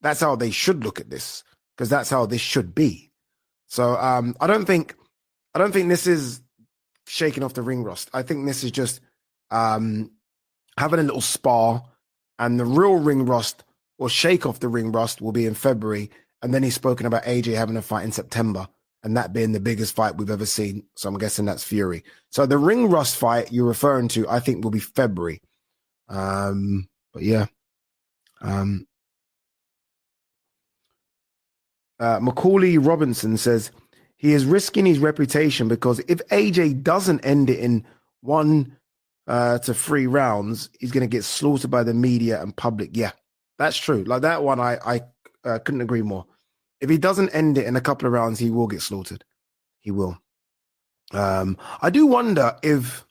E: That's how they should look at this, because that's how this should be. So I don't think this is shaking off the ring rust. I think this is just having a little spar, and the real ring rust or shake off the ring rust will be in February. And then he's spoken about AJ having a fight in September, and that being the biggest fight we've ever seen. So I'm guessing that's Fury. So the ring rust fight you're referring to, I think, will be February. But yeah. Macaulay Robinson says he is risking his reputation because if AJ doesn't end it in 1 to 3 rounds, he's going to get slaughtered by the media and public. Yeah, that's true. Like that one, I couldn't agree more. If he doesn't end it in a couple of rounds, he will get slaughtered. He will. I do wonder if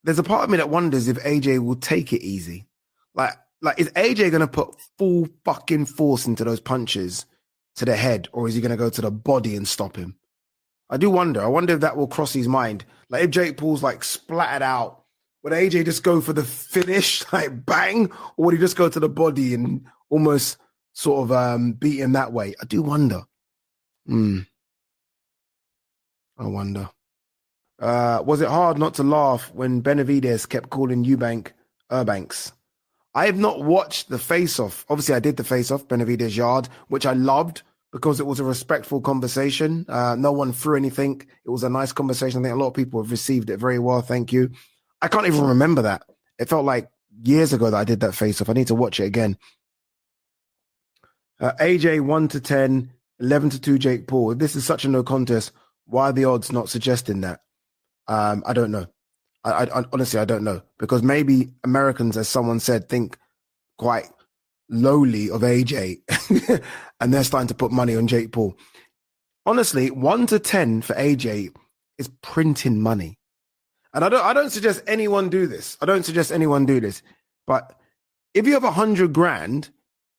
E: there's a part of me that wonders if AJ will take it easy. Like is AJ going to put full fucking force into those punches to the head, or is he going to go to the body and stop him? I do wonder. I wonder if that will cross his mind. Like if Jake Paul's like splattered out, would AJ just go for the finish, like bang, or would he just go to the body and almost sort of beat him that way? I do wonder. I wonder. Was it hard not to laugh when Benavidez kept calling Eubank Urbanks? I have not watched the face-off. Obviously, I did the face-off, Benavidez Yard, which I loved because it was a respectful conversation. No one threw anything. It was a nice conversation. I think a lot of people have received it very well. Thank you. I can't even remember that. It felt like years ago that I did that face-off. I need to watch it again. AJ 1 to 10, 11 to 2 Jake Paul. If this is such a no contest, why are the odds not suggesting that? I don't know. I honestly, I don't know, because maybe Americans, as someone said, think quite lowly of AJ and they're starting to put money on Jake Paul. Honestly, 1 to 10 for AJ is printing money. And I don't suggest anyone do this. But if you have 100 grand,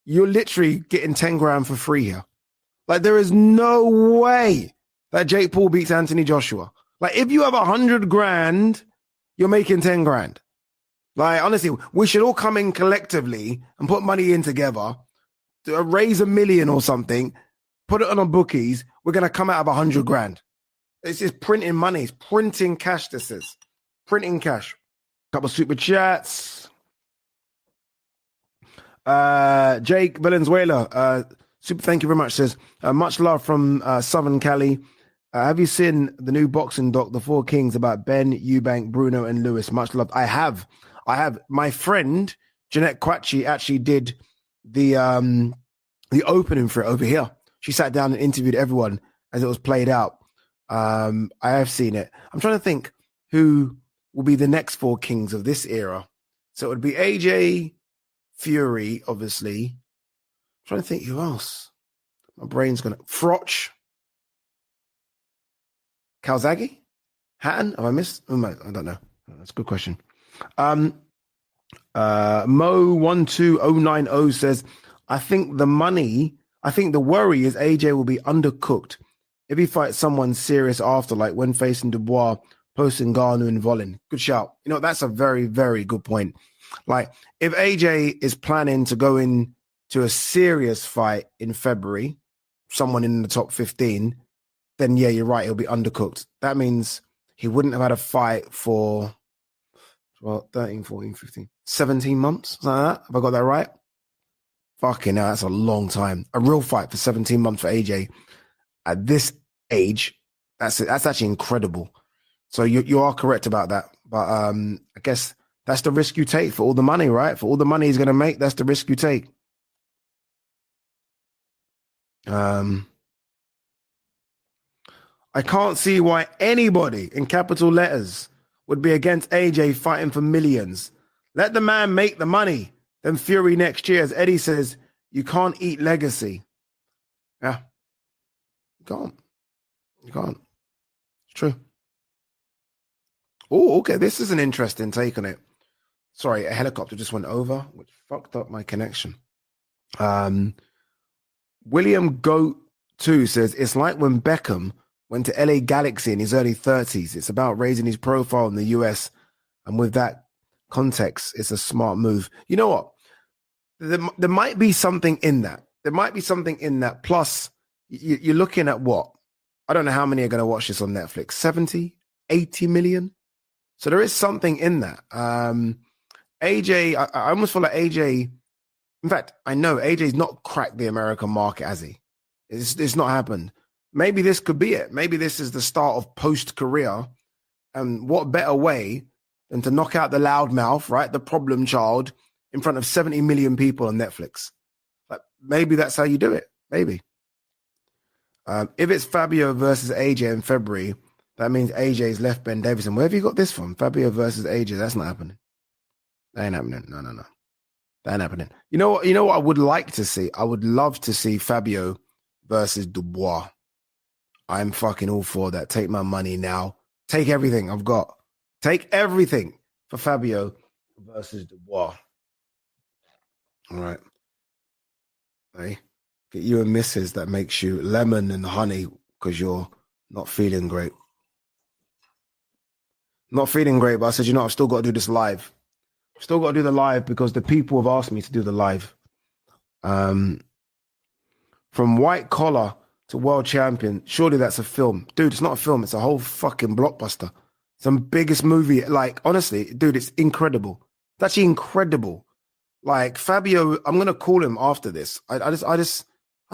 E: you're literally getting 10 grand for free here. Like there is no way that Jake Paul beats Anthony Joshua. Like if you have 100 grand, you're making 10 grand. Like, honestly, we should all come in collectively and put money in together to raise $1 million or something, put it on our bookies. We're going to come out of 100 grand. It's just printing money. It's printing cash, this is. Printing cash. Couple super chats. Jake Valenzuela, super thank you very much, says, much love from Southern Cali. Have you seen the new boxing doc, The Four Kings, about Ben, Eubank, Bruno, and Lewis? Much love. I have. My friend, Jeanette Quatchi, actually did the opening for it over here. She sat down and interviewed everyone as it was played out. I have seen it. I'm trying to think who will be the next Four Kings of this era. So it would be AJ, Fury, obviously. I'm trying to think who else. My brain's going to... Froch. Calzaghe? Hatton? Have I missed? I don't know. That's a good question. Mo12090 says, I think the worry is AJ will be undercooked if he fights someone serious after, like when facing Dubois, posting Ngannou and Volin. Good shout. You know, that's a very, very good point. Like, if AJ is planning to go in to a serious fight in February, someone in the top 15, then yeah, you're right, he'll be undercooked. That means he wouldn't have had a fight for 12, 13, 14, 15, 17 months, something like that. Have I got that right? Fucking hell, that's a long time. A real fight for 17 months for AJ at this age, that's actually incredible. So you are correct about that. But I guess that's the risk you take for all the money, right? For all the money he's going to make, that's the risk you take. I can't see why anybody in capital letters would be against AJ fighting for millions. Let the man make the money. Then Fury next year, as Eddie says, you can't eat legacy. Yeah. You can't. True. Oh, okay. This is an interesting take on it. Sorry, a helicopter just went over, which fucked up my connection. William Goat 2 says, it's like when Beckham went to LA Galaxy in his early 30s. It's about raising his profile in the US. And with that context, it's a smart move. You know what? There might be something in that. There might be something in that. Plus, you're looking at what? I don't know how many are going to watch this on Netflix. 70, 80 million? So there is something in that. AJ, I almost feel like AJ, in fact, I know AJ's not cracked the American market, has he? It's not happened. Maybe this could be it. Maybe this is the start of post-career. And what better way than to knock out the loudmouth, right? The problem child in front of 70 million people on Netflix. Like, maybe that's how you do it. Maybe. If it's Fabio versus AJ in February, that means AJ's left Ben Davison. Where have you got this from? Fabio versus AJ. That's not happening. That ain't happening. No. That ain't happening. You know what I would like to see? I would love to see Fabio versus Dubois. I'm fucking all for that. Take my money now. Take everything I've got. Take everything for Fabio versus Dubois. All right. Hey, get you a missus that makes you lemon and honey because you're not feeling great. Not feeling great, but I said, I've still got to do this live. Still got to do the live because the people have asked me to do the live. From white collar to world champion, surely that's a film. Dude, it's not a film. It's a whole fucking blockbuster. Some biggest movie. Like, honestly, dude, it's incredible. It's actually incredible. Like, Fabio, I'm going to call him after this. I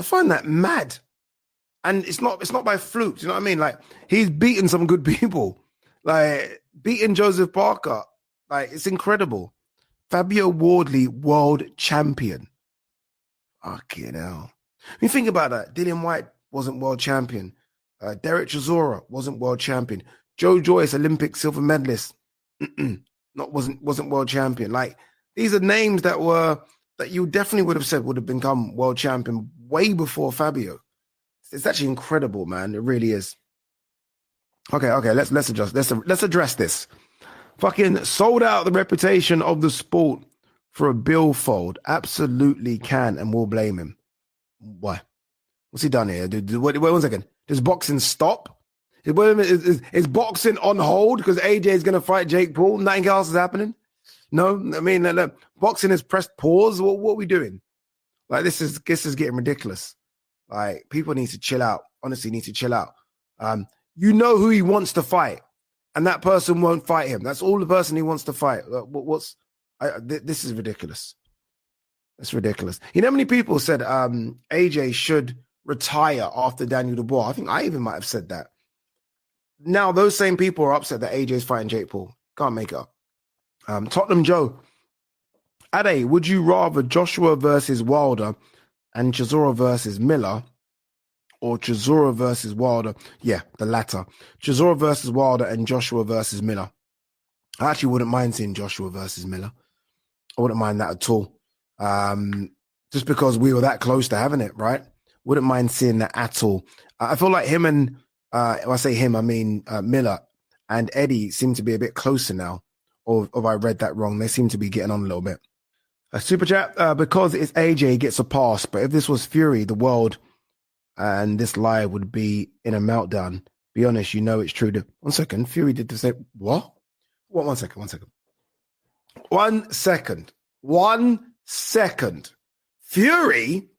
E: find that mad. And it's not by fluke. You know what I mean? Like, he's beaten some good people. Like, beating Joseph Parker. Like, it's incredible. Fabio Wardley, world champion. Fucking hell. I mean, think about that. Dillian White wasn't world champion. Derek Chisora wasn't world champion. Joe Joyce, Olympic silver medalist, wasn't world champion. Like, these are names that you definitely would have said would have become world champion way before Fabio. It's actually incredible, man. It really is. Okay. Let's adjust. Let's address this. Fucking sold out the reputation of the sport for a billfold. Absolutely can and will blame him. Why? What's he done here? Wait 1 second. Does boxing stop? Is boxing on hold because AJ is going to fight Jake Paul? Nothing else is happening? No? I mean, look, boxing has pressed pause. What are we doing? Like, this is getting ridiculous. Like, people need to chill out. Honestly, need to chill out. You know who he wants to fight, and that person won't fight him. That's all the person he wants to fight. This is ridiculous. That's ridiculous. You know how many people said AJ should retire after Daniel Dubois? I think I even might have said that. Now, those same people are upset that AJ is fighting Jake Paul. Can't make it up. Tottenham Joe. Ade, would you rather Joshua versus Wilder and Chisora versus Miller, or Chisora versus Wilder? Yeah, the latter. Chisora versus Wilder and Joshua versus Miller. I actually wouldn't mind seeing Joshua versus Miller. I wouldn't mind that at all. Just because we were that close to having it, right? Wouldn't mind seeing that at all. I feel like him and, when I say him, I mean Miller and Eddie seem to be a bit closer now. Or have I read that wrong? They seem to be getting on a little bit. Super chat, because it's AJ gets a pass, but if this was Fury, the world and this lie would be in a meltdown. Be honest, you know it's true. 1 second, Fury did the same. What? 1 second. 1 second. 1 second. Fury,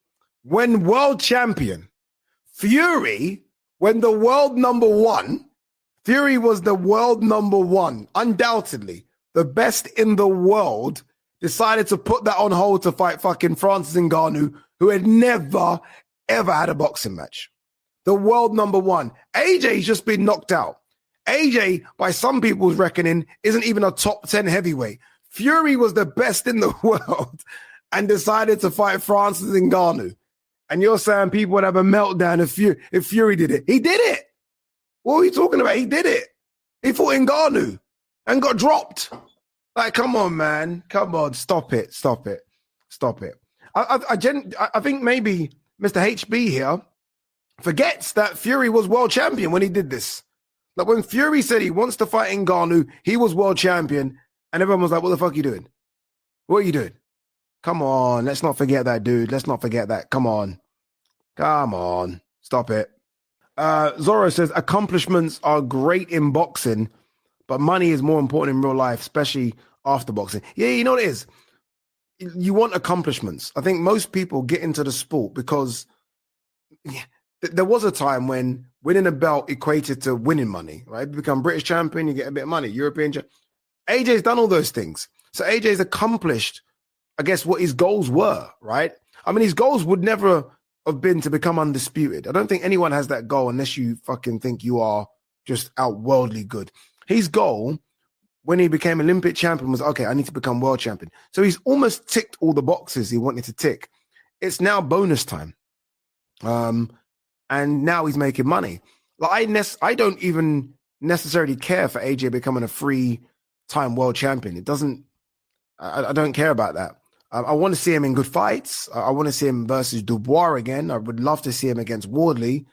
E: when world champion. Fury, when the world number one. Fury was the world number one, undoubtedly. The best in the world, decided to put that on hold to fight fucking Francis Ngannou, who had never, ever had a boxing match. The world number one. AJ's just been knocked out. AJ, by some people's reckoning, isn't even a top 10 heavyweight. Fury was the best in the world and decided to fight Francis Ngannou. And you're saying people would have a meltdown if Fury did it. He did it. What are you talking about? He did it. He fought Ngannou and got dropped. Like, come on, man. Come on. Stop it. I think maybe Mr. HB here forgets that Fury was world champion when he did this. Like when Fury said he wants to fight Ngannou, he was world champion, and everyone was like, what the fuck are you doing? What are you doing? Come on, let's not forget that, dude. Let's not forget that. Come on. Stop it. Zorro says, accomplishments are great in boxing, but money is more important in real life, especially after boxing. Yeah, you know what it is? You want accomplishments. I think most people get into the sport because there was a time when winning a belt equated to winning money, right? You become British champion, you get a bit of money. European champion. AJ's done all those things. So AJ's accomplished, I guess, what his goals were, right? I mean, his goals would never have been to become undisputed. I don't think anyone has that goal unless you fucking think you are just outworldly good. His goal when he became Olympic champion was, okay, I need to become world champion. So he's almost ticked all the boxes he wanted to tick. It's now bonus time. And now he's making money. Like I don't even necessarily care for AJ becoming a three-time world champion. It doesn't, I don't care about that. I want to see him in good fights. I want to see him versus Dubois again. I would love to see him against Wardley.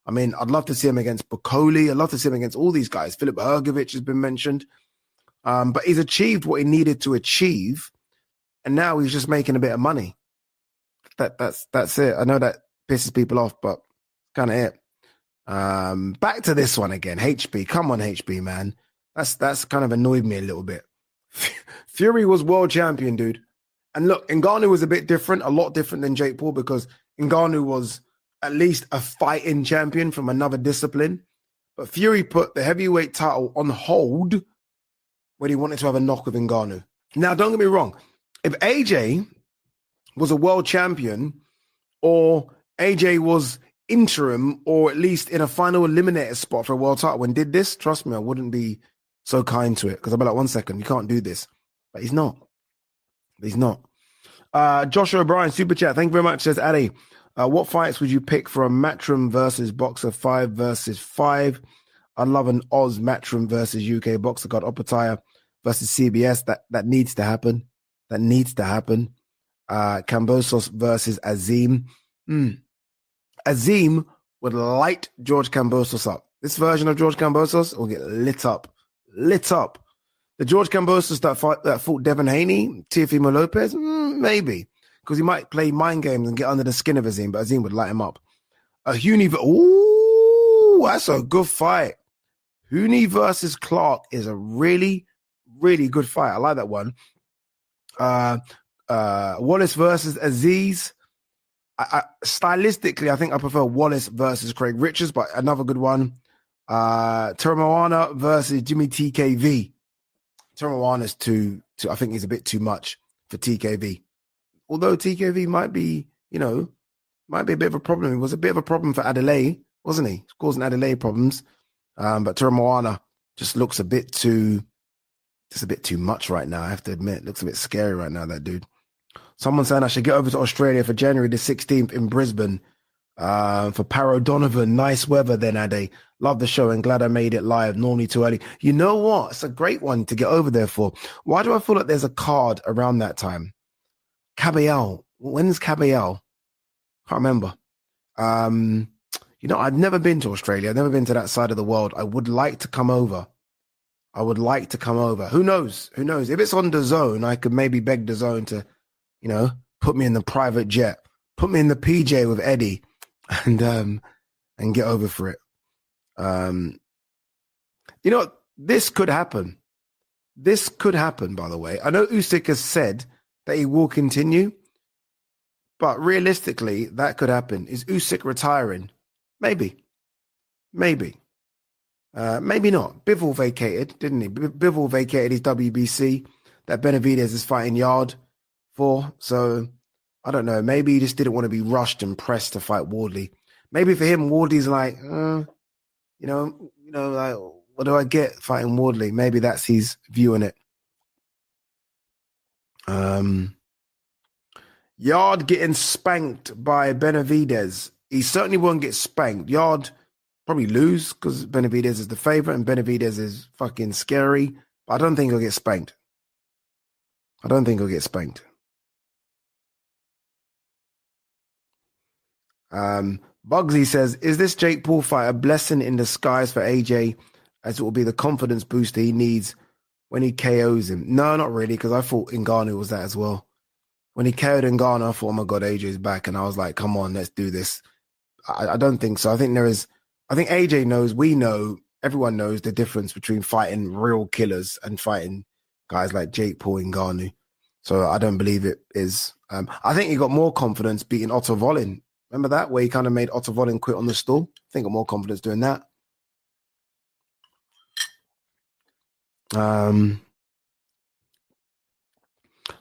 E: I mean, I'd love to see him against Bacoli. I'd love to see him against all these guys. Filip Hrgovic has been mentioned. But he's achieved what he needed to achieve, and now he's just making a bit of money. That's it. I know that pisses people off, but kind of it. Back to this one again. HB, come on, HB, man. That's kind of annoyed me a little bit. Fury was world champion, dude. And look, Ngannou was a bit different, a lot different than Jake Paul, because Ngannou was at least a fighting champion from another discipline. But Fury put the heavyweight title on hold when he wanted to have a knock with Ngannou. Now, don't get me wrong. If AJ was a world champion, or AJ was interim, or at least in a final eliminator spot for a world title and did this, trust me, I wouldn't be so kind to it, because I'd be like, 1 second, you can't do this. But he's not. He's not. Joshua O'Brien, super chat. Thank you very much. Says Ade, what fights would you pick for a Matchroom versus Boxer 5 versus 5? I'd love an Oz Matchroom versus UK Boxer card. Opetaya versus CBS. That needs to happen. That needs to happen. Kambosos versus Azim. Azim would light George Kambosos up. This version of George Kambosos will get lit up. Lit up. The George Kambosos that fought Devin Haney, Teofimo Lopez, maybe. Because he might play mind games and get under the skin of Azim, but Azim would light him up. Ooh, that's a good fight. Hooney versus Clark is a really, really good fight. I like that one. Wallace versus Aziz. Stylistically, I think I prefer Wallace versus Craig Richards, but another good one. Termoana versus Jimmy TKV. Termoana's I think he's a bit too much for TKV. Although TKV might be a bit of a problem. He was a bit of a problem for Adelaide, wasn't he? He's causing Adelaide problems. But Termoana just looks a bit too much right now, I have to admit. Looks a bit scary right now, that dude. Someone saying I should get over to Australia for January the 16th in Brisbane for Paro Donovan. Nice weather then, Ade. Love the show and glad I made it live. Normally too early. You know what? It's a great one to get over there for. Why do I feel like there's a card around that time? Caballero. When's Caballero? Can't remember. I've never been to Australia. I've never been to that side of the world. I would like to come over. Who knows? If it's on DAZN, I could maybe beg DAZN to, put me in the private jet, put me in the PJ with Eddie and get over for it. This could happen. This could happen, by the way. I know Usyk has said that he will continue, but realistically, that could happen. Is Usyk retiring? Maybe. Maybe not. Bivol vacated, didn't he? Bivol vacated his WBC that Benavidez is fighting Yard for. So, I don't know. Maybe he just didn't want to be rushed and pressed to fight Wardley. Maybe for him, Wardley's like, like, what do I get fighting Wardley? Maybe that's his view on it. Yard getting spanked by Benavidez. He certainly won't get spanked. Yard probably lose because Benavidez is the favorite and Benavidez is fucking scary. But I don't think he'll get spanked. Bugsy says, is this Jake Paul fight a blessing in disguise for AJ as it will be the confidence booster he needs when he KOs him. No, not really, because I thought Ngannou was that as well. When he KO'd Ngannou, I thought, oh my God, AJ's back. And I was like, come on, let's do this. I don't think so. I think AJ knows, we know, everyone knows the difference between fighting real killers and fighting guys like Jake Paul and Ngannou. So I don't believe it is. I think he got more confidence beating Otto Wallin. Remember that, where he kind of made Otto Wallin quit on the stool? I think he got more confidence doing that.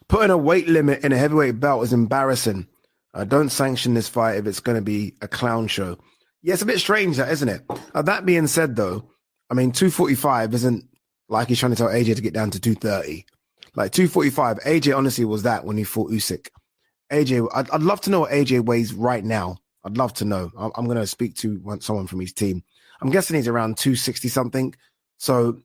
E: Putting a weight limit in a heavyweight belt is embarrassing. Don't sanction this fight if it's going to be a clown show. Yeah, it's a bit strange, that, isn't it? That being said, though, I mean, 245 isn't like he's trying to tell AJ to get down to 230. Like 245, AJ honestly was that when he fought Usyk. AJ, I'd love to know what AJ weighs right now. I'd love to know. I'm going to speak to someone from his team. I'm guessing he's around 260 something. So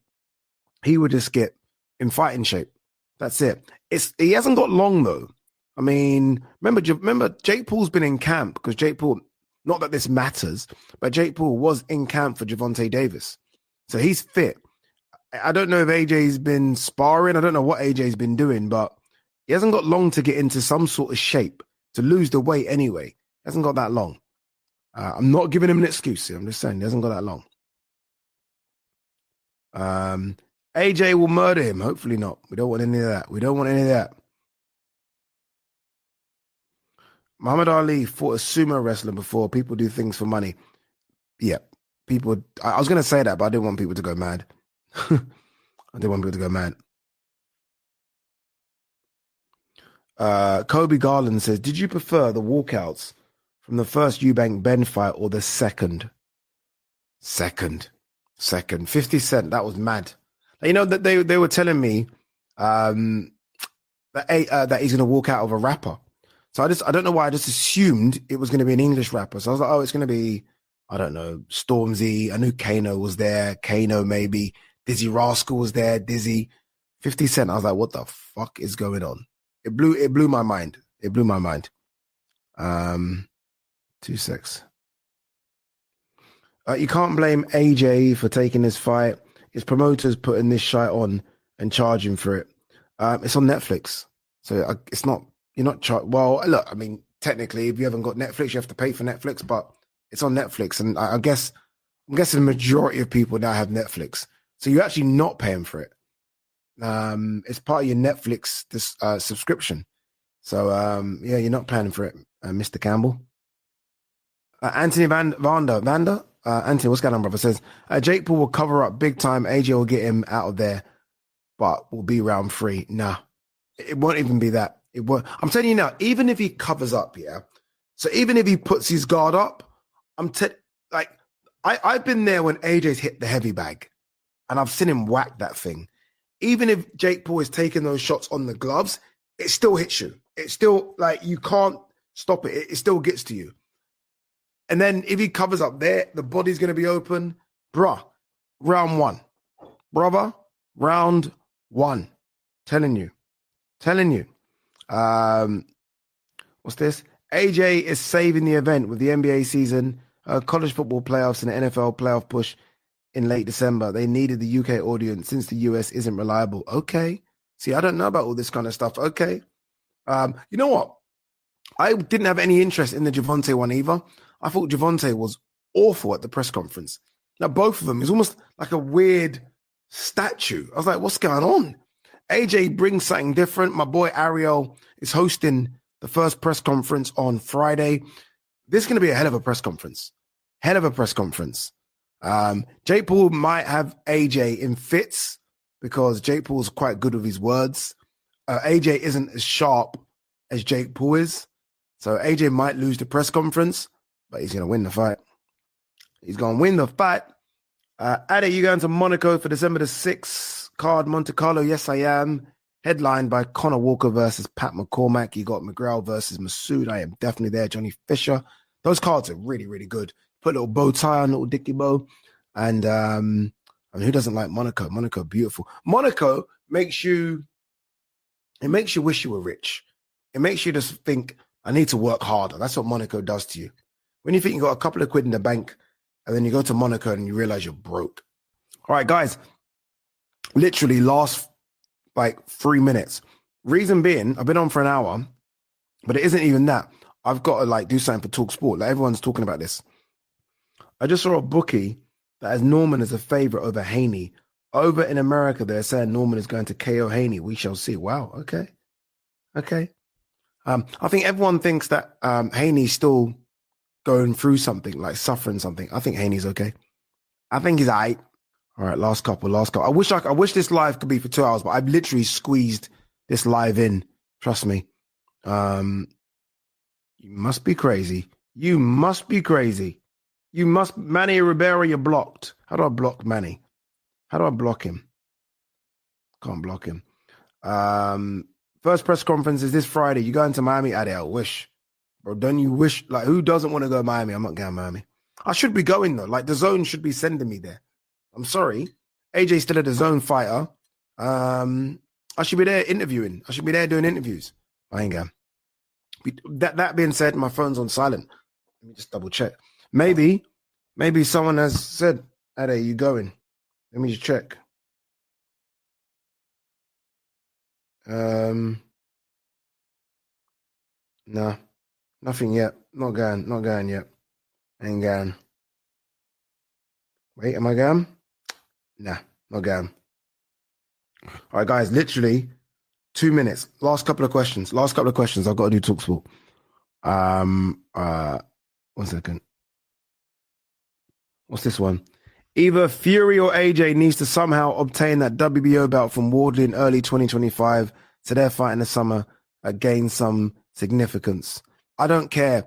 E: he would just get in fighting shape. That's it. He hasn't got long though. I mean, remember Jake Paul's been in camp because Jake Paul, not that this matters, but Jake Paul was in camp for Gervonta Davis. So he's fit. I don't know if AJ's been sparring. I don't know what AJ's been doing, but he hasn't got long to get into some sort of shape to lose the weight anyway. He hasn't got that long. I'm not giving him an excuse here. I'm just saying he hasn't got that long. AJ will murder him. Hopefully not. We don't want any of that. We don't want any of that. Muhammad Ali fought a sumo wrestler before. People do things for money. Yeah. People. I was going to say that, but I didn't want people to go mad. I didn't want people to go mad. Kobe Garland says, did you prefer the walkouts from the first Eubank Benn fight or the second? Second. 50 Cent. That was mad. You know that they were telling me that he's going to walk out of a rapper. So I don't know why I just assumed it was going to be an English rapper. So I was like, oh, it's going to be, I don't know, Stormzy. I knew Kano was there. Kano maybe. Dizzy Rascal was there. Dizzy. 50 Cent. I was like, what the fuck is going on? It blew my mind. It blew my mind. 2-6. You can't blame AJ for taking this fight. His promoters putting this shit on and charging for it. It's on Netflix. So it's not, you're not well, look, I mean, technically, if you haven't got Netflix, you have to pay for Netflix, but it's on Netflix. And I'm guessing the majority of people now have Netflix. So you're actually not paying for it. It's part of your Netflix subscription. So, yeah, you're not planning for it, Mr. Campbell. Anthony Vander? Anthony, what's going on, brother? Says, Jake Paul will cover up big time. AJ will get him out of there, but will be round 3. Nah, it won't even be that. It won't. I'm telling you now, even if he covers up, yeah. So even if he puts his guard up, I've been there when AJ's hit the heavy bag and I've seen him whack that thing. Even if Jake Paul is taking those shots on the gloves, it still hits you. It's still like, you can't stop it. It still gets to you. And then if he covers up there, the body's going to be open. Bruh, round 1. Brother, round 1. Telling you. What's this? AJ is saving the event with the NBA season, college football playoffs, and the NFL playoff push in late December. They needed the UK audience since the US isn't reliable. Okay. See, I don't know about all this kind of stuff. Okay. You know what? I didn't have any interest in the Gervonta one either. I thought Gervonta was awful at the press conference. Now, both of them is almost like a weird statue. I was like, what's going on? AJ brings something different. My boy Ariel is hosting the first press conference on Friday. This is going to be a hell of a press conference. Jake Paul might have AJ in fits because Jake Paul's quite good with his words. AJ isn't as sharp as Jake Paul is. So AJ might lose the press conference, but he's going to win the fight. Ade, you going to Monaco for December the 6th card, Monte Carlo? Yes, I am. Headlined by Conor Walker versus Pat McCormack. You got McGraw versus Masood. I am definitely there. Johnny Fisher. Those cards are really, really good. Put a little bow tie on, little dicky bow. And I mean, who doesn't like Monaco? Monaco, beautiful. Monaco makes you wish you were rich. It makes you just think, I need to work harder. That's what Monaco does to you. When you think you got a couple of quid in the bank, and then you go to Monaco and you realize you're broke. All right, guys. Literally last like 3 minutes. Reason being, I've been on for an hour, but it isn't even that. I've got to like do something for Talk Sport. Like everyone's talking about this. I just saw a bookie that has Norman as a favorite over Haney. Over in America, they're saying Norman is going to KO Haney. We shall see. Wow. Okay. I think everyone thinks that Haney's still going through something, like suffering something. I think Haney's okay. I think he's all right. All right, last couple. I wish this live could be for 2 hours, but I've literally squeezed this live in. Trust me. You must be crazy. Manny Rivera, you're blocked. How do I block Manny? How do I block him? Can't block him. First press conference is this Friday. You going to Miami? Ade, I wish. Bro, don't you wish? Like, who doesn't want to go to Miami? I'm not going to Miami. I should be going, though. Like, the Zone should be sending me there. I'm sorry. AJ's still a Zone fighter. I should be there interviewing. I should be there doing interviews. I ain't going. That being said, my phone's on silent. Let me just double check. Maybe someone has said, Ade, you going? Let me just check. No, nothing yet. Not going yet. Ain't going. Wait, am I going? Nah, not going. All right, guys, literally 2 minutes. Last couple of questions. I've got to do TalkSport. 1 second. What's this one? Either Fury or AJ needs to somehow obtain that WBO belt from Wardley in early 2025, so their fight in the summer gains some significance. I don't care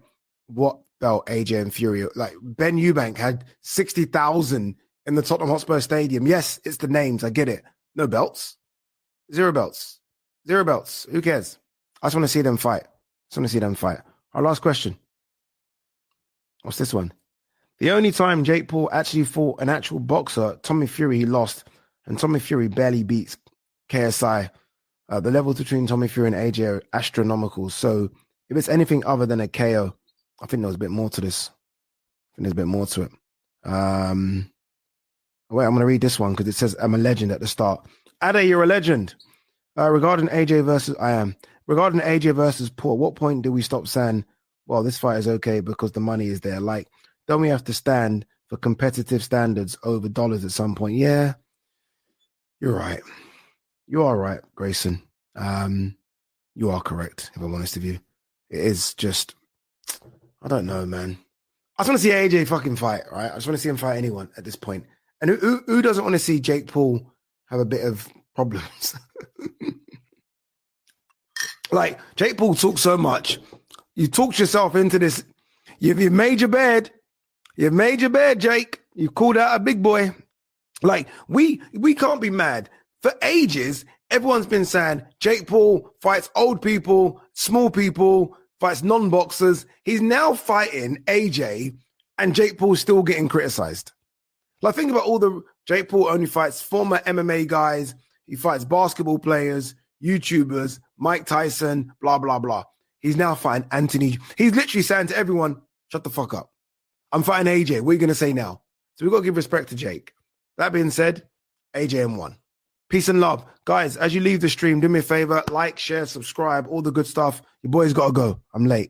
E: what belt AJ and Fury, like Ben Eubank had 60,000 in the Tottenham Hotspur Stadium. Yes, it's the names. I get it. No belts. Zero belts. Who cares? I just want to see them fight. Our last question. What's this one? The only time Jake Paul actually fought an actual boxer, Tommy Fury, he lost. And Tommy Fury barely beats KSI. The levels between Tommy Fury and AJ are astronomical. So if it's anything other than a KO, I think there's a bit more to this. Wait, I'm going to read this one because it says I'm a legend at the start. Ade, you're a legend. Regarding AJ versus Paul, what point do we stop saying, well, this fight is okay because the money is there? Like, don't we have to stand for competitive standards over dollars at some point? Yeah, you're right. You are right, Grayson. You are correct, if I'm honest with you. It is just, I don't know, man. I just want to see AJ fucking fight, right? I just want to see him fight anyone at this point. And who doesn't want to see Jake Paul have a bit of problems? Like, Jake Paul talks so much. You talked yourself into this. You've made your bed. You've made your bed, Jake. You called out a big boy. Like, we can't be mad. For ages, everyone's been saying Jake Paul fights old people, small people, fights non-boxers. He's now fighting AJ, and Jake Paul's still getting criticized. Like, think about all the Jake Paul only fights former MMA guys. He fights basketball players, YouTubers, Mike Tyson, blah, blah, blah. He's now fighting Anthony. He's literally saying to everyone, shut the fuck up. I'm fighting AJ. What are you going to say now? So we've got to give respect to Jake. That being said, AJ M1. Peace and love. Guys, as you leave the stream, do me a favor, like, share, subscribe, all the good stuff. Your boy's got to go. I'm late.